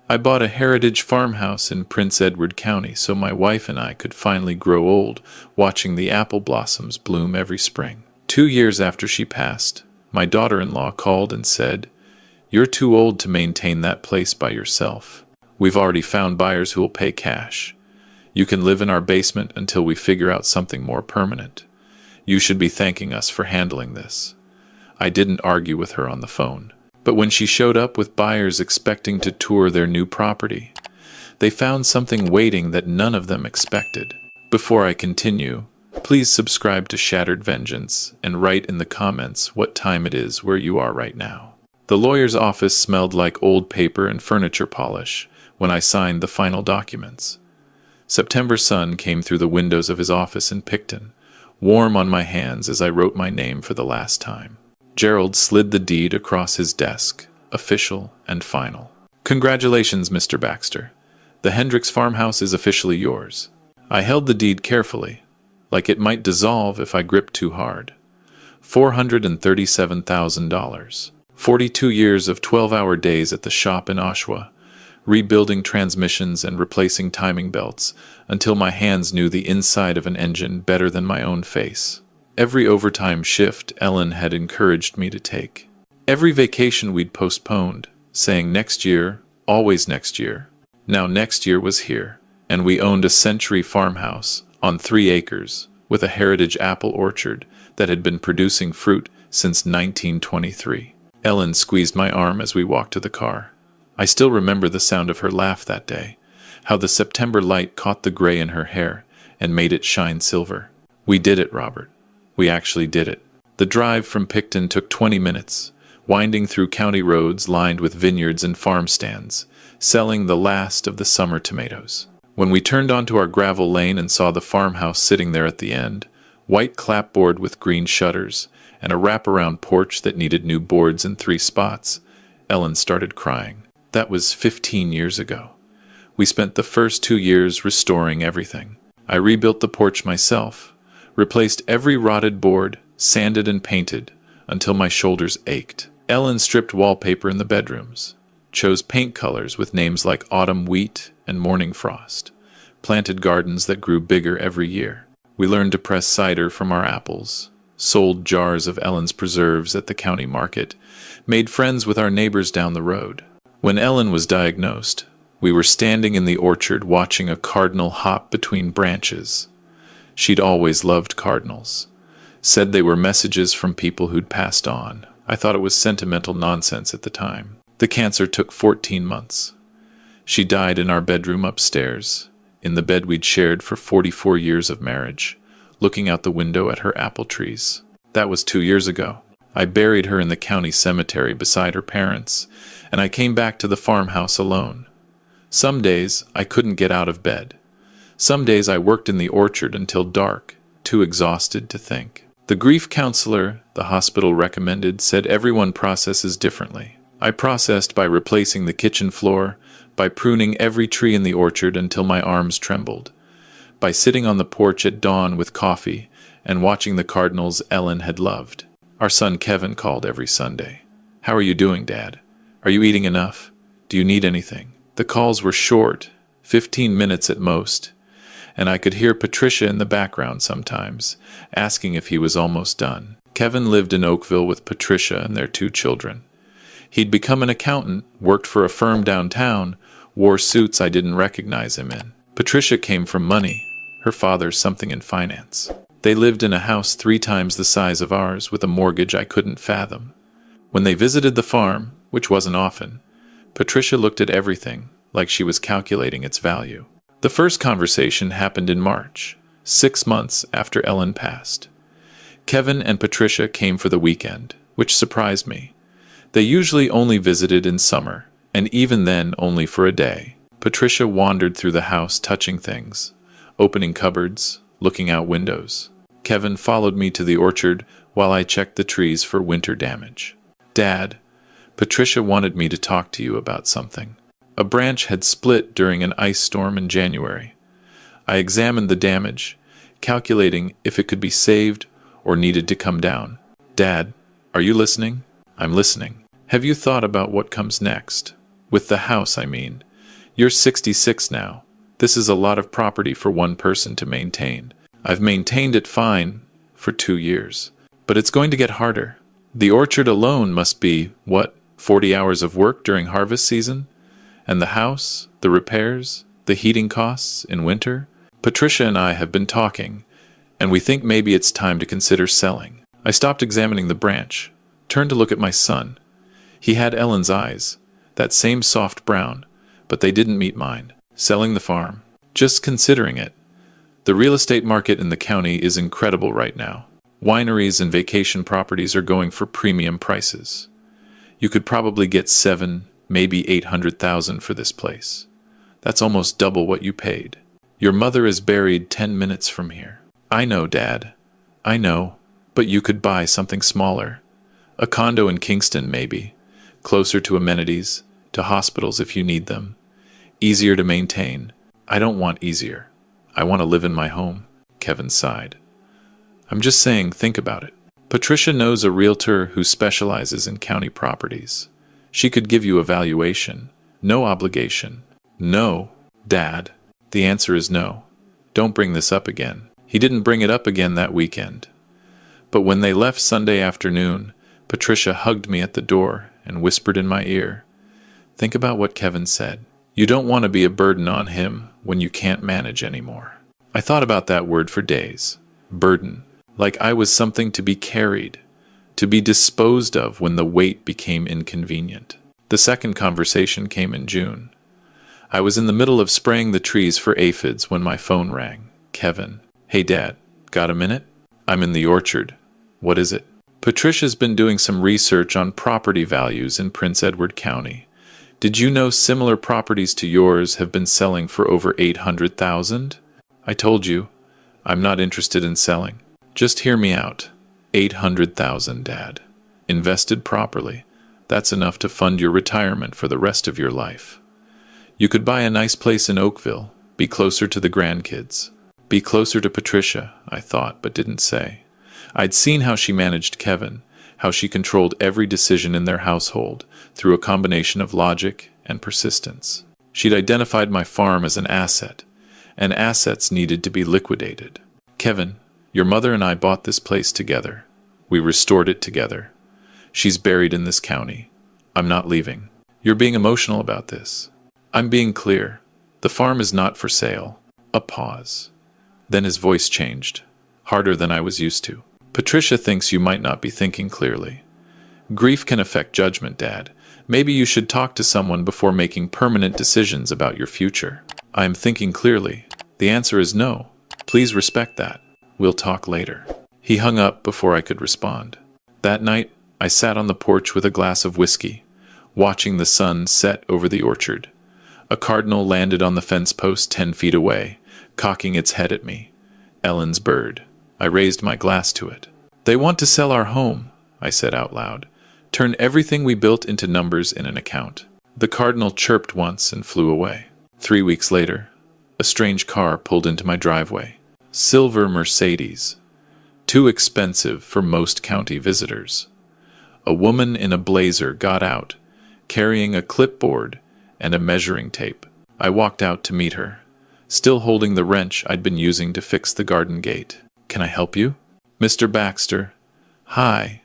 I bought a heritage farmhouse in Prince Edward County so my wife and I could finally grow old, watching the apple blossoms bloom every spring. 2 years after she passed, my daughter-in-law called and said, "You're too old to maintain that place by yourself. We've already found buyers who will pay cash. You can live in our basement until we figure out something more permanent. You should be thanking us for handling this." I didn't argue with her on the phone. But when she showed up with buyers expecting to tour their new property, they found something waiting that none of them expected. Before I continue, please subscribe to Shattered Vengeance and write in the comments what time it is where you are right now. The lawyer's office smelled like old paper and furniture polish when I signed the final documents. September sun came through the windows of his office in Picton, warm on my hands as I wrote my name for the last time. Gerald slid the deed across his desk, official and final. "Congratulations, Mr. Baxter. The Hendricks farmhouse is officially yours." I held the deed carefully, like it might dissolve if I gripped too hard. $437,000. 42 years of 12-hour days at the shop in Oshawa, rebuilding transmissions and replacing timing belts until my hands knew the inside of an engine better than my own face. Every overtime shift Ellen had encouraged me to take. Every vacation we'd postponed, saying next year, always next year. Now next year was here, and we owned a century farmhouse on 3 acres with a heritage apple orchard that had been producing fruit since 1923. Ellen squeezed my arm as we walked to the car. I still remember the sound of her laugh that day, how the September light caught the gray in her hair and made it shine silver. "We did it, Robert. We actually did it." The drive from Picton took 20 minutes, winding through county roads lined with vineyards and farm stands, selling the last of the summer tomatoes. When we turned onto our gravel lane and saw the farmhouse sitting there at the end, white clapboard with green shutters, and a wraparound porch that needed new boards in 3 spots, Ellen started crying. That was 15 years ago. We spent the first 2 years restoring everything. I rebuilt the porch myself, replaced every rotted board, sanded and painted, until my shoulders ached. Ellen stripped wallpaper in the bedrooms, chose paint colors with names like Autumn Wheat and Morning Frost, planted gardens that grew bigger every year. We learned to press cider from our apples, sold jars of Ellen's preserves at the county market, made friends with our neighbors down the road. When Ellen was diagnosed, we were standing in the orchard watching a cardinal hop between branches. She'd always loved cardinals. Said they were messages from people who'd passed on. I thought it was sentimental nonsense at the time. The cancer took 14 months. She died in our bedroom upstairs, in the bed we'd shared for 44 years of marriage, looking out the window at her apple trees. That was 2 years ago. I buried her in the county cemetery beside her parents, and I came back to the farmhouse alone. Some days I couldn't get out of bed. Some days I worked in the orchard until dark, too exhausted to think. The grief counselor the hospital recommended said everyone processes differently. I processed by replacing the kitchen floor, by pruning every tree in the orchard until my arms trembled, by sitting on the porch at dawn with coffee and watching the cardinals Ellen had loved. Our son Kevin called every Sunday. "How are you doing, Dad? Are you eating enough? Do you need anything?" The calls were short, 15 minutes at most, and I could hear Patricia in the background sometimes, asking if he was almost done. Kevin lived in Oakville with Patricia and their 2 children. He'd become an accountant, worked for a firm downtown, wore suits I didn't recognize him in. Patricia came from money, her father something in finance. They lived in a house 3 times the size of ours with a mortgage I couldn't fathom. When they visited the farm, which wasn't often, Patricia looked at everything like she was calculating its value. The first conversation happened in March, 6 months after Ellen passed. Kevin and Patricia came for the weekend, which surprised me. They usually only visited in summer, and even then only for a day. Patricia wandered through the house touching things, opening cupboards, looking out windows. Kevin followed me to the orchard while I checked the trees for winter damage. "Dad, Patricia wanted me to talk to you about something." A branch had split during an ice storm in January. I examined the damage, calculating if it could be saved or needed to come down. "Dad, are you listening?" "I'm listening." "Have you thought about what comes next? With the house, I mean. You're 66 now. This is a lot of property for one person to maintain. I've maintained it fine for 2 years. But it's going to get harder. The orchard alone must be, 40 hours of work during harvest season? And the house, the repairs, the heating costs in winter? Patricia and I have been talking, and we think maybe it's time to consider selling. I stopped examining the branch, turned to look at my son. He had Ellen's eyes, that same soft brown, but they didn't meet mine. Selling the farm. Just considering it. The real estate market in the county is incredible right now. Wineries and vacation properties are going for premium prices. You could probably get 7, maybe 800,000 for this place. That's almost double what you paid. Your mother is buried 10 minutes from here. I know, Dad. I know, but you could buy something smaller. A condo in Kingston, maybe. Closer to amenities, to hospitals if you need them. Easier to maintain. I don't want easier. I want to live in my home, Kevin sighed. I'm just saying, think about it. Patricia knows a realtor who specializes in county properties. She could give you a valuation. No obligation. No, Dad. The answer is no. Don't bring this up again. He didn't bring it up again that weekend. But when they left Sunday afternoon, Patricia hugged me at the door and whispered in my ear, think about what Kevin said. You don't want to be a burden on him when you can't manage anymore. I thought about that word for days. Burden. Like I was something to be carried, to be disposed of when the weight became inconvenient. The second conversation came in June. I was in the middle of spraying the trees for aphids when my phone rang. Kevin. Hey Dad, got a minute? I'm in the orchard. What is it? Patricia's been doing some research on property values in Prince Edward County. Did you know similar properties to yours have been selling for over 800,000? I told you, I'm not interested in selling. Just hear me out. 800,000, Dad. Invested properly. That's enough to fund your retirement for the rest of your life. You could buy a nice place in Oakville, be closer to the grandkids. Be closer to Patricia, I thought, but didn't say. I'd seen how she managed Kevin, how she controlled every decision in their household through a combination of logic and persistence. She'd identified my farm as an asset, and assets needed to be liquidated. Kevin, your mother and I bought this place together. We restored it together. She's buried in this county. I'm not leaving. You're being emotional about this. I'm being clear. The farm is not for sale. A pause. Then his voice changed, harder than I was used to. Patricia thinks you might not be thinking clearly. Grief can affect judgment, Dad. Maybe you should talk to someone before making permanent decisions about your future. I am thinking clearly. The answer is no. Please respect that. We'll talk later. He hung up before I could respond. That night, I sat on the porch with a glass of whiskey, watching the sun set over the orchard. A cardinal landed on the fence post 10 feet away, cocking its head at me. Ellen's bird. I raised my glass to it. They want to sell our home, I said out loud. Turn everything we built into numbers in an account. The cardinal chirped once and flew away. 3 weeks later, a strange car pulled into my driveway. Silver Mercedes. Too expensive for most county visitors. A woman in a blazer got out, carrying a clipboard and a measuring tape. I walked out to meet her, still holding the wrench I'd been using to fix the garden gate. Can I help you? Mr. Baxter. Hi.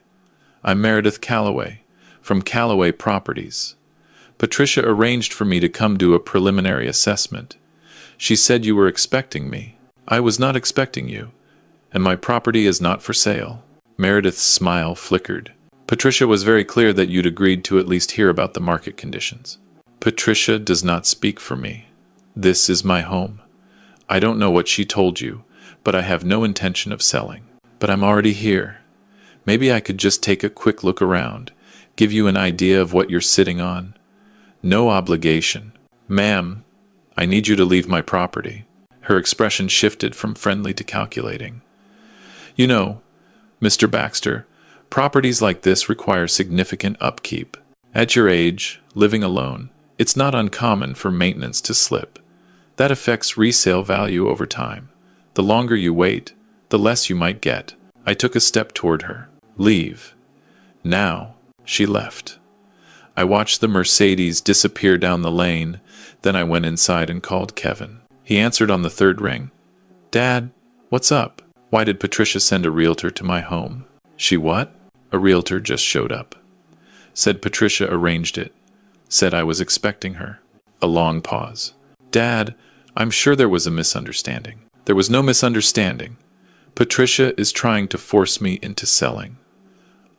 I'm Meredith Calloway, from Calloway Properties. Patricia arranged for me to come do a preliminary assessment. She said you were expecting me. I was not expecting you, and my property is not for sale. Meredith's smile flickered. Patricia was very clear that you'd agreed to at least hear about the market conditions. Patricia does not speak for me. This is my home. I don't know what she told you, but I have no intention of selling. But I'm already here. Maybe I could just take a quick look around, give you an idea of what you're sitting on. No obligation. Ma'am, I need you to leave my property. Her expression shifted from friendly to calculating. You know, Mr. Baxter, properties like this require significant upkeep. At your age, living alone, it's not uncommon for maintenance to slip. That affects resale value over time. The longer you wait, the less you might get. I took a step toward her. Leave. Now. She left. I watched the Mercedes disappear down the lane, then I went inside and called Kevin. He answered on the third ring. Dad, what's up? Why did Patricia send a realtor to my home? She what? A realtor just showed up. Said Patricia arranged it. Said I was expecting her. A long pause. Dad, I'm sure there was a misunderstanding. There was no misunderstanding. Patricia is trying to force me into selling.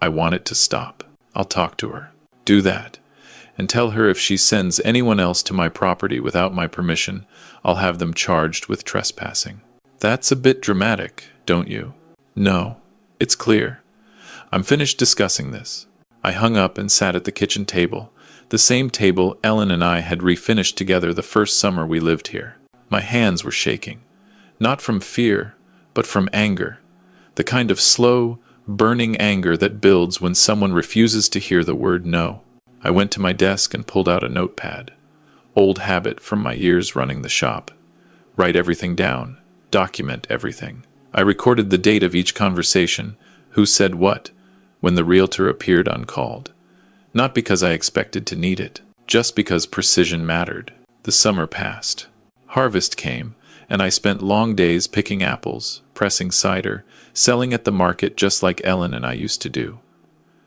I want it to stop. I'll talk to her. Do that. And tell her if she sends anyone else to my property without my permission, I'll have them charged with trespassing. That's a bit dramatic, don't you? No, it's clear. I'm finished discussing this. I hung up and sat at the kitchen table, the same table Ellen and I had refinished together the first summer we lived here. My hands were shaking, not from fear, but from anger, the kind of slow, burning anger that builds when someone refuses to hear the word no. I went to my desk and pulled out a notepad, old habit from my years running the shop. Write everything down, document everything. I recorded the date of each conversation, who said what, when the realtor appeared uncalled. Not because I expected to need it, just because precision mattered. The summer passed. Harvest came, and I spent long days picking apples, pressing cider, selling at the market just like Ellen and I used to do.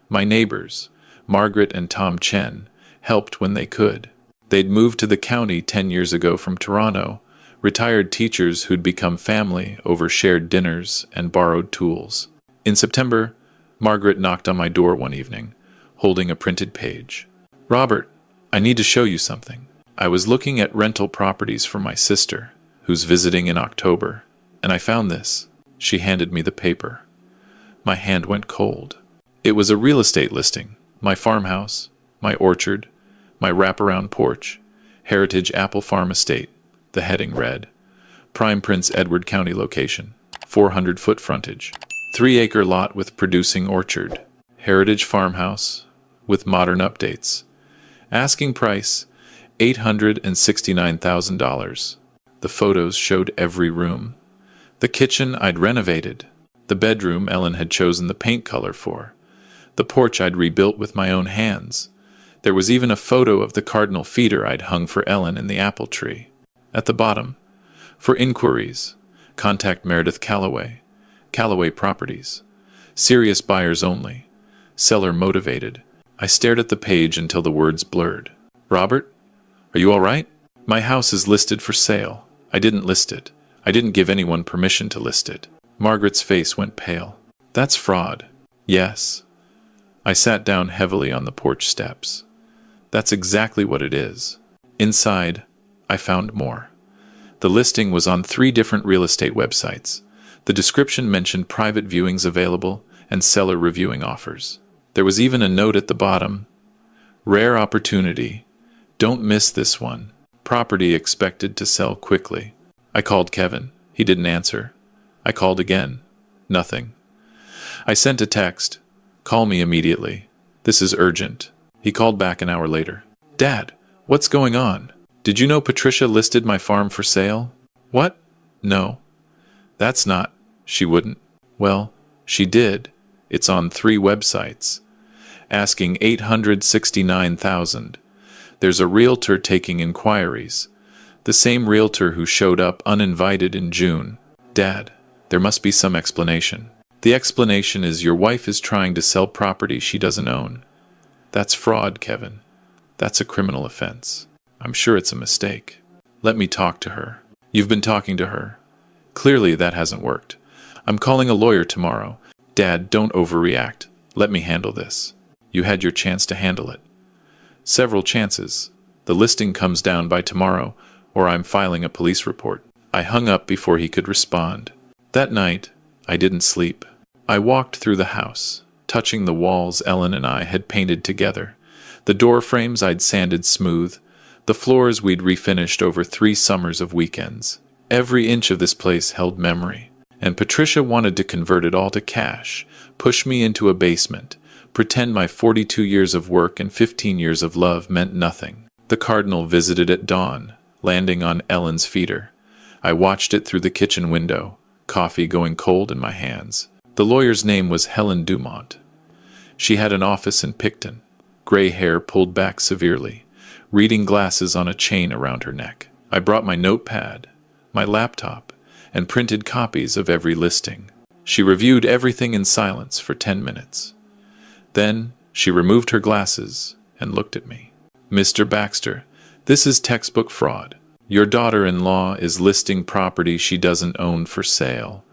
My neighbors, Margaret and Tom Chen, helped when they could. They'd moved to the county 10 years ago from Toronto, retired teachers who'd become family over shared dinners and borrowed tools. In September, Margaret knocked on my door one evening, holding a printed page. Robert, I need to show you something. I was looking at rental properties for my sister, who's visiting in October, and I found this. She handed me the paper. My hand went cold. It was a real estate listing. My farmhouse, my orchard, my wraparound porch, Heritage Apple Farm Estate. The heading read, Prime Prince Edward County location, 400-foot frontage, 3-acre lot with producing orchard, Heritage farmhouse with modern updates. Asking price, $869,000. The photos showed every room. The kitchen I'd renovated, the bedroom Ellen had chosen the paint color for, the porch I'd rebuilt with my own hands. There was even a photo of the cardinal feeder I'd hung for Ellen in the apple tree. At the bottom, for inquiries, contact Meredith Calloway, Calloway Properties, serious buyers only, seller motivated. I stared at the page until the words blurred. Robert, are you all right? My house is listed for sale. I didn't list it. I didn't give anyone permission to list it. Margaret's face went pale. That's fraud. Yes. I sat down heavily on the porch steps. That's exactly what it is. Inside, I found more. The listing was on 3 different real estate websites. The description mentioned private viewings available and seller reviewing offers. There was even a note at the bottom. Rare opportunity. Don't miss this one. Property expected to sell quickly. I called Kevin. He didn't answer. I called again. Nothing. I sent a text. Call me immediately. This is urgent. He called back an hour later. Dad, what's going on? Did you know Patricia listed my farm for sale? What? No. That's not. She wouldn't. Well, she did. It's on 3 websites. Asking $869,000. There's a realtor taking inquiries. The same realtor who showed up uninvited in June. Dad, there must be some explanation. The explanation is your wife is trying to sell property she doesn't own. That's fraud, Kevin. That's a criminal offense. I'm sure it's a mistake. Let me talk to her. You've been talking to her. Clearly that hasn't worked. I'm calling a lawyer tomorrow. Dad, don't overreact. Let me handle this. You had your chance to handle it. Several chances. The listing comes down by tomorrow, or I'm filing a police report. I hung up before he could respond. That night, I didn't sleep. I walked through the house, touching the walls Ellen and I had painted together, the door frames I'd sanded smooth, the floors we'd refinished over 3 summers of weekends. Every inch of this place held memory, and Patricia wanted to convert it all to cash, push me into a basement, pretend my 42 years of work and 15 years of love meant nothing. The cardinal visited at dawn, landing on Ellen's feeder. I watched it through the kitchen window, coffee going cold in my hands. The lawyer's name was Helen Dumont. She had an office in Picton. gray hair pulled back severely, reading glasses on a chain around her neck. I brought my notepad, my laptop, and printed copies of every listing. She reviewed everything in silence for 10 minutes. Then she removed her glasses and looked at me. "Mr. Baxter, this is textbook fraud. Your daughter-in-law is listing property she doesn't own for sale,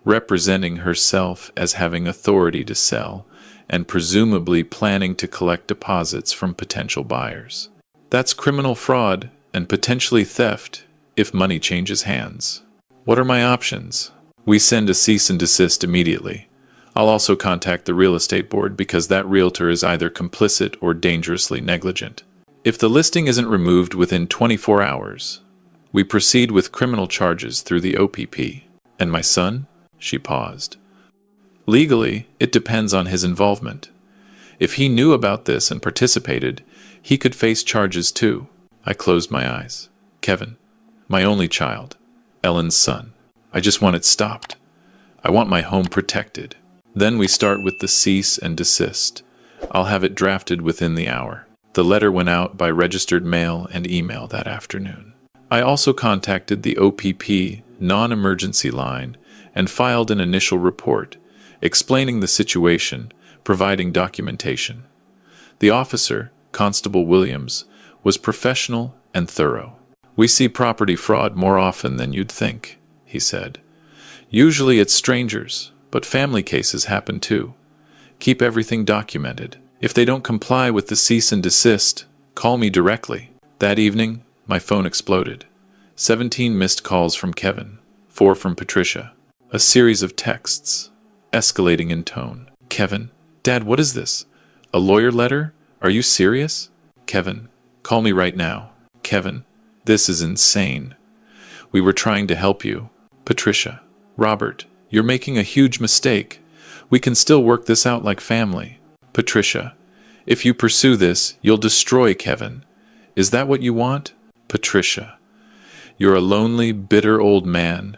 representing herself as having authority to sell, and presumably planning to collect deposits from potential buyers. That's criminal fraud and potentially theft if money changes hands. What are my options?" "We send a cease and desist immediately. I'll also contact the real estate board because that realtor is either complicit or dangerously negligent. If the listing isn't removed within 24 hours, we proceed with criminal charges through the OPP. And my son?" She paused. "Legally, it depends on his involvement. If he knew about this and participated, he could face charges too." I closed my eyes. "Kevin, my only child, Ellen's son. I just want it stopped. I want my home protected. Then we start with the cease and desist. I'll have it drafted within the hour." The letter went out by registered mail and email that afternoon. I also contacted the OPP non-emergency line and filed an initial report, explaining the situation, providing documentation. The officer, Constable Williams, was professional and thorough. "We see property fraud more often than you'd think," he said. "Usually it's strangers, but family cases happen too. Keep everything documented. If they don't comply with the cease and desist, call me directly." That evening, my phone exploded. 17 missed calls from Kevin, 4 from Patricia. A series of texts, escalating in tone. "Kevin, Dad, what is this? A lawyer letter? Are you serious?" "Kevin, call me right now." "Kevin, this is insane. We were trying to help you." "Patricia, Robert, you're making a huge mistake. We can still work this out like family." "Patricia, if you pursue this, you'll destroy Kevin. Is that what you want?" "Patricia, you're a lonely, bitter old man,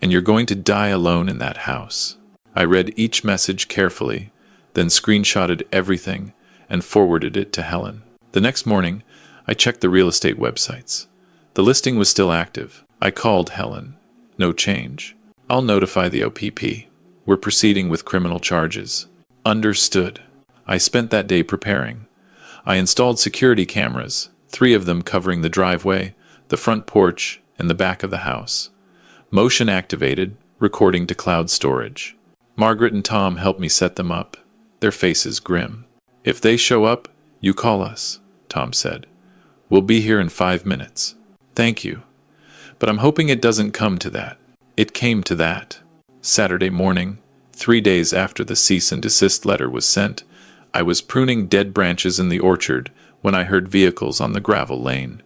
and you're going to die alone in that house." I read each message carefully, then screenshotted everything and forwarded it to Helen. The next morning, I checked the real estate websites. The listing was still active. I called Helen. "No change." "I'll notify the OPP. We're proceeding with criminal charges." "Understood." I spent that day preparing. I installed security cameras, 3 of them covering the driveway, the front porch, and the back of the house. Motion activated, recording to cloud storage. Margaret and Tom helped me set them up, their faces grim. "If they show up, you call us," Tom said. "We'll be here in 5 minutes." "Thank you. But I'm hoping it doesn't come to that." It came to that. Saturday morning, 3 days after the cease and desist letter was sent, I was pruning dead branches in the orchard when I heard vehicles on the gravel lane.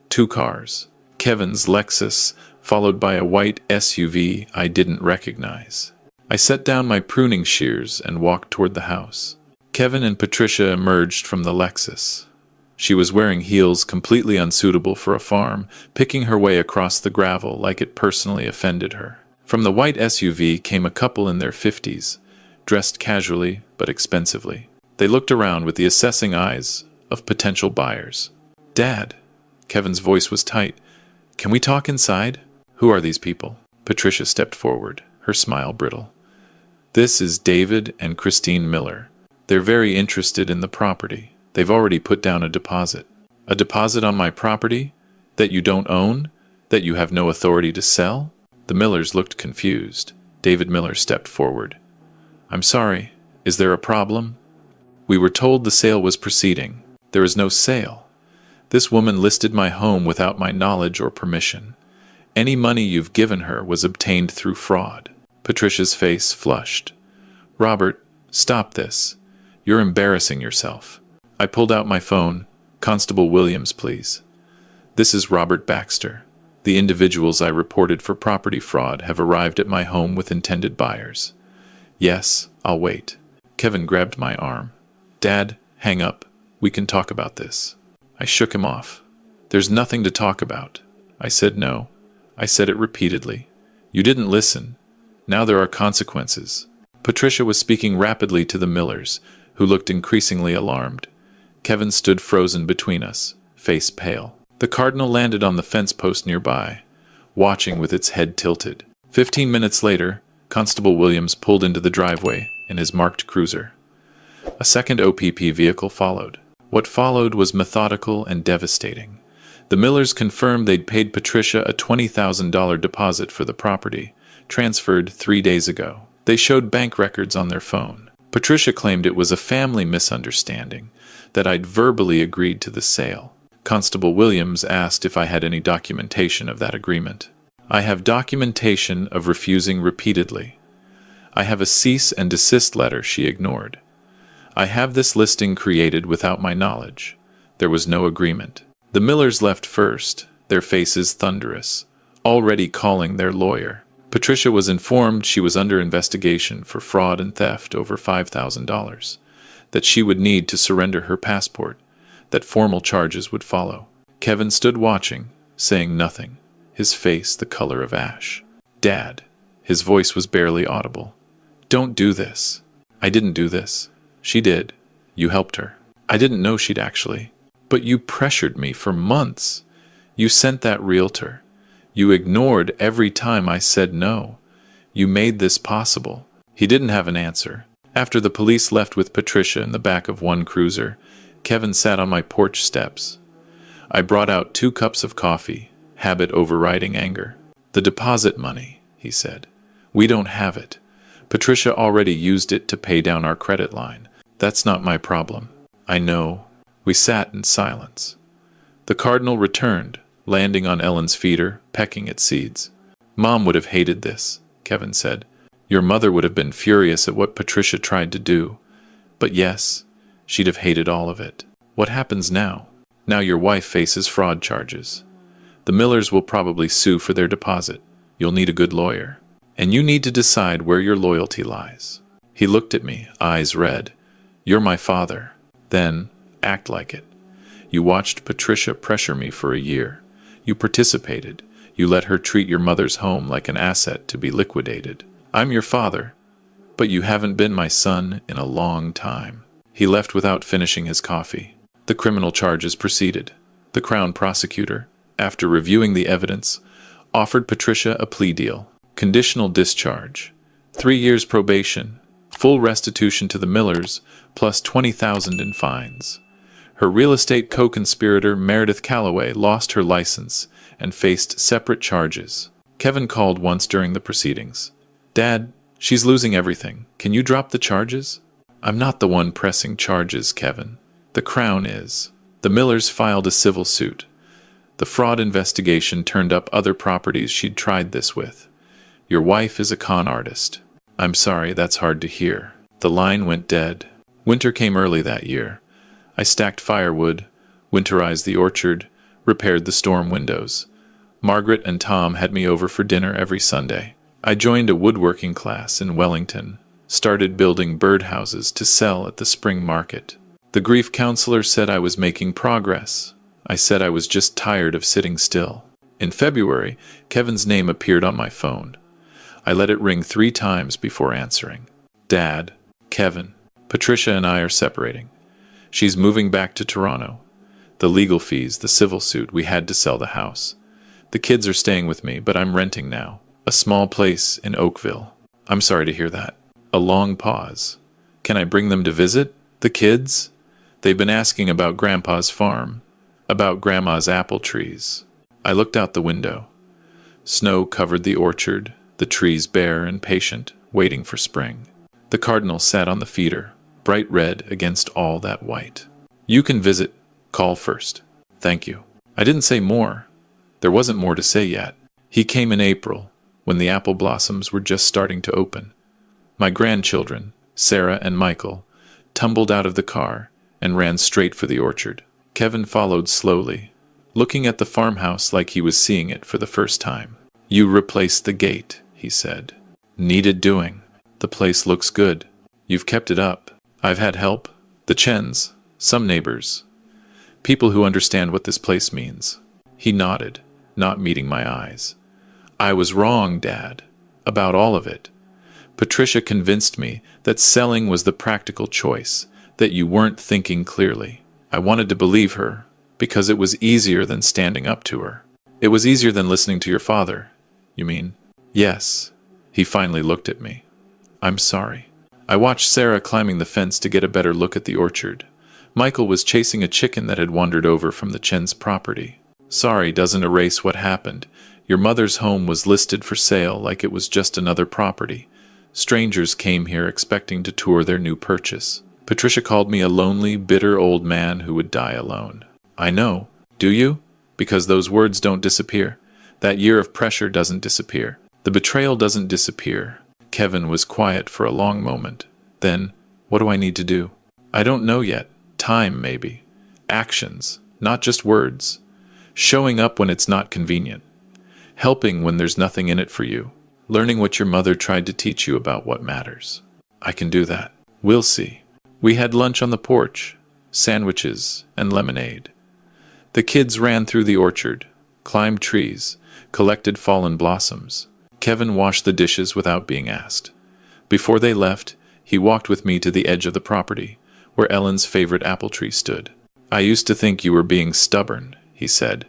2 cars. Kevin's Lexus, followed by a white SUV I didn't recognize. I set down my pruning shears and walked toward the house. Kevin and Patricia emerged from the Lexus. She was wearing heels completely unsuitable for a farm, picking her way across the gravel like it personally offended her. From the white SUV came a couple in their 50s, dressed casually but expensively. They looked around with the assessing eyes of potential buyers. "Dad," Kevin's voice was tight, "can we talk inside?" "Who are these people?" Patricia stepped forward, her smile brittle. "This is David and Christine Miller. They're very interested in the property. They've already put down a deposit." "A deposit on my property? That you don't own? That you have no authority to sell?" The Millers looked confused. David Miller stepped forward. "I'm sorry. Is there a problem?" "We were told the sale was proceeding." "There is no sale. This woman listed my home without my knowledge or permission. Any money you've given her was obtained through fraud." Patricia's face flushed. "Robert, stop this. You're embarrassing yourself." I pulled out my phone. "Constable Williams, please. This is Robert Baxter. The individuals I reported for property fraud have arrived at my home with intended buyers." "Yes, I'll wait." Kevin grabbed my arm. "Dad, hang up. We can talk about this." I shook him off. "There's nothing to talk about." I said no. I said it repeatedly. "You didn't listen. Now there are consequences." Patricia was speaking rapidly to the Millers, who looked increasingly alarmed. Kevin stood frozen between us, face pale. The Cardinal landed on the fence post nearby, watching with its head tilted. 15 minutes later, Constable Williams pulled into the driveway in his marked cruiser. A second OPP vehicle followed. What followed was methodical and devastating. The Millers confirmed they'd paid Patricia a $20,000 deposit for the property, transferred 3 days ago. They showed bank records on their phone. Patricia claimed it was a family misunderstanding, that I'd verbally agreed to the sale. Constable Williams asked if I had any documentation of that agreement. I have documentation of refusing repeatedly. I have a cease and desist letter she ignored. I have this listing created without my knowledge. There was no agreement. The Millers left first, their faces thunderous, already calling their lawyer. Patricia was informed she was under investigation for fraud and theft over $5,000, that she would need to surrender her passport, that formal charges would follow. Kevin stood watching, saying nothing, his face the color of ash. "Dad," his voice was barely audible. "Don't do this." "I didn't do this." "She did. You helped her." "I didn't know she'd actually." "But you pressured me for months. You sent that realtor. You ignored every time I said no. You made this possible." He didn't have an answer. After the police left with Patricia in the back of one cruiser, Kevin sat on my porch steps. I brought out 2 cups of coffee, habit overriding anger. "The deposit money," he said. "We don't have it. Patricia already used it to pay down our credit line. That's not my problem." "I know." We sat in silence. The Cardinal returned, landing on Ellen's feeder, pecking at seeds. "Mom would have hated this," Kevin said. "Your mother would have been furious at what Patricia tried to do. But yes, she'd have hated all of it. What happens now? Now your wife faces fraud charges. The Millers will probably sue for their deposit. You'll need a good lawyer. And you need to decide where your loyalty lies." He looked at me, eyes red. "You're my father. Then, act like it. You watched Patricia pressure me for a year. You participated. You let her treat your mother's home like an asset to be liquidated. I'm your father, but you haven't been my son in a long time." He left without finishing his coffee. The criminal charges proceeded. The Crown prosecutor, after reviewing the evidence, offered Patricia a plea deal. Conditional discharge, 3 years probation, full restitution to the Millers, plus $20,000 in fines. Her real estate co-conspirator Meredith Calloway lost her license and faced separate charges. Kevin called once during the proceedings. "Dad, she's losing everything. Can you drop the charges?" "I'm not the one pressing charges, Kevin. The Crown is." The Millers filed a civil suit. The fraud investigation turned up other properties she'd tried this with. "Your wife is a con artist." "I'm sorry, that's hard to hear." The line went dead. Winter came early that year. I stacked firewood, winterized the orchard, repaired the storm windows. Margaret and Tom had me over for dinner every Sunday. I joined a woodworking class in Wellington, started building birdhouses to sell at the spring market. The grief counselor said I was making progress. I said I was just tired of sitting still. In February, Kevin's name appeared on my phone. I let it ring 3 times before answering. "Dad, Kevin, Patricia and I are separating. She's moving back to Toronto. The legal fees, the civil suit, we had to sell the house. The kids are staying with me, but I'm renting now. A small place in Oakville." "I'm sorry to hear that." A long pause. "Can I bring them to visit? The kids? They've been asking about Grandpa's farm, about Grandma's apple trees." I looked out the window. Snow covered the orchard, the trees bare and patient, waiting for spring. The Cardinal sat on the feeder, bright red against all that white. "You can visit. Call first." "Thank you." I didn't say more. There wasn't more to say yet. He came in April, when the apple blossoms were just starting to open. My grandchildren, Sarah and Michael, tumbled out of the car and ran straight for the orchard. Kevin followed slowly, looking at the farmhouse like he was seeing it for the first time. "You replaced the gate," he said. "Needed doing. The place looks good. You've kept it up." "I've had help. The Chens, some neighbors. People who understand what this place means." He nodded, not meeting my eyes. "I was wrong, Dad, about all of it. Patricia convinced me that selling was the practical choice, that you weren't thinking clearly. I wanted to believe her, because it was easier than standing up to her. It was easier than listening to your father, you mean? Yes. He finally looked at me. I'm sorry. I watched Sarah climbing the fence to get a better look at the orchard. Michael was chasing a chicken that had wandered over from the Chen's property. Sorry doesn't erase what happened. Your mother's home was listed for sale like it was just another property. Strangers came here expecting to tour their new purchase. Patricia called me a lonely, bitter old man who would die alone. I know. Do you? Because those words don't disappear. That year of pressure doesn't disappear. The betrayal doesn't disappear. Kevin was quiet for a long moment. Then, what do I need to do? I don't know yet. Time, maybe. Actions, not just words. Showing up when it's not convenient. Helping when there's nothing in it for you. Learning what your mother tried to teach you about what matters. I can do that. We'll see. We had lunch on the porch, sandwiches and lemonade. The kids ran through the orchard, climbed trees, collected fallen blossoms. Kevin washed the dishes without being asked. Before they left, he walked with me to the edge of the property, where Ellen's favorite apple tree stood. I used to think you were being stubborn, he said,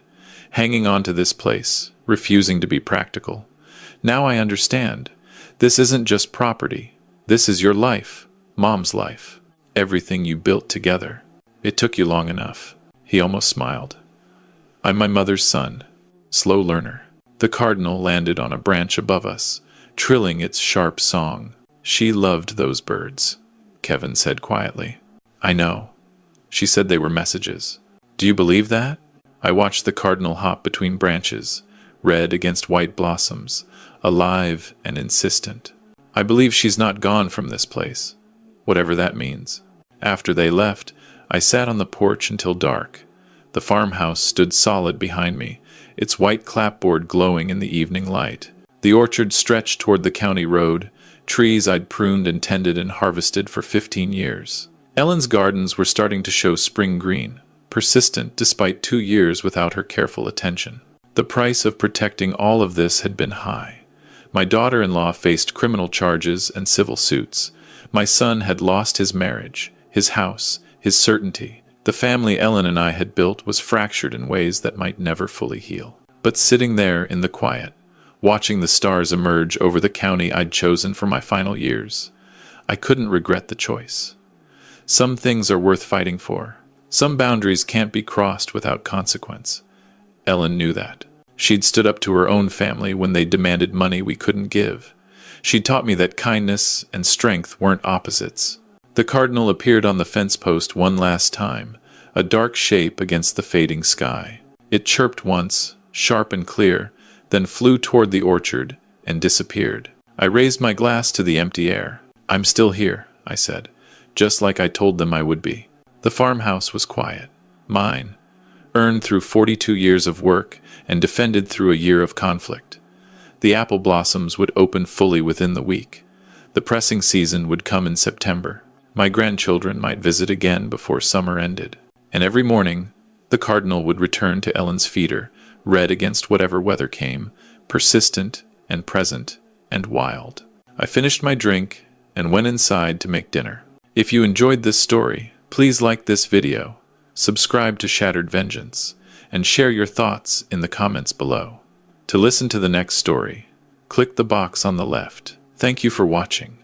hanging on to this place, refusing to be practical. Now I understand. This isn't just property. This is your life, Mom's life. Everything you built together. It took you long enough. He almost smiled. I'm my mother's son, slow learner. The cardinal landed on a branch above us, trilling its sharp song. She loved those birds, Kevin said quietly. I know. She said they were messages. Do you believe that? I watched the cardinal hop between branches, red against white blossoms, alive and insistent. I believe she's not gone from this place, whatever that means. After they left, I sat on the porch until dark. The farmhouse stood solid behind me, its white clapboard glowing in the evening light. The orchard stretched toward the county road, trees I'd pruned and tended and harvested for 15 years. Ellen's gardens were starting to show spring green, persistent despite 2 years without her careful attention. The price of protecting all of this had been high. My daughter-in-law faced criminal charges and civil suits. My son had lost his marriage, his house, his certainty. The family Ellen and I had built was fractured in ways that might never fully heal. But sitting there in the quiet, watching the stars emerge over the county I'd chosen for my final years, I couldn't regret the choice. Some things are worth fighting for. Some boundaries can't be crossed without consequence. Ellen knew that. She'd stood up to her own family when they demanded money we couldn't give. She'd taught me that kindness and strength weren't opposites. The cardinal appeared on the fence post one last time, a dark shape against the fading sky. It chirped once, sharp and clear, then flew toward the orchard and disappeared. I raised my glass to the empty air. I'm still here, I said, just like I told them I would be. The farmhouse was quiet. Mine. Earned through 42 years of work and defended through a year of conflict. The apple blossoms would open fully within the week. The pressing season would come in September. My grandchildren might visit again before summer ended. And every morning, the cardinal would return to Ellen's feeder, red against whatever weather came, persistent and present and wild. I finished my drink and went inside to make dinner. If you enjoyed this story, please like this video, subscribe to Shattered Vengeance, and share your thoughts in the comments below. To listen to the next story, click the box on the left. Thank you for watching.